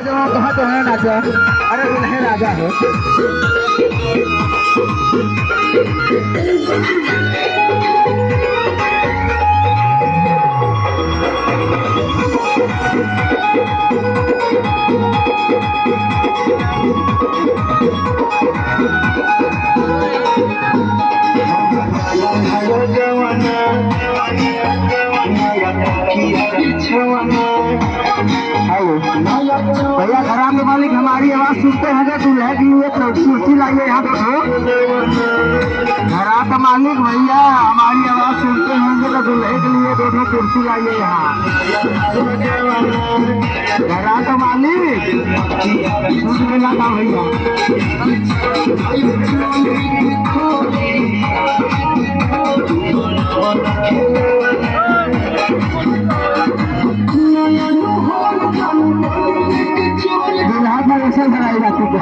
कहाँ तो है राजा? अरे दुल्हे राजा है। भैया खराब के मालिक हमारी आवाज सुनते हैं कि दूल्हे के लिए कुर्सी लाइए यहाँ पे। खराब का मालिक भैया हमारी आवाज सुनते होंगे तो दूल्हे के लिए दोनों कुर्सी लाइए यहाँ। खराब का मालिक सुन मिला था भैया। धराई जाती है।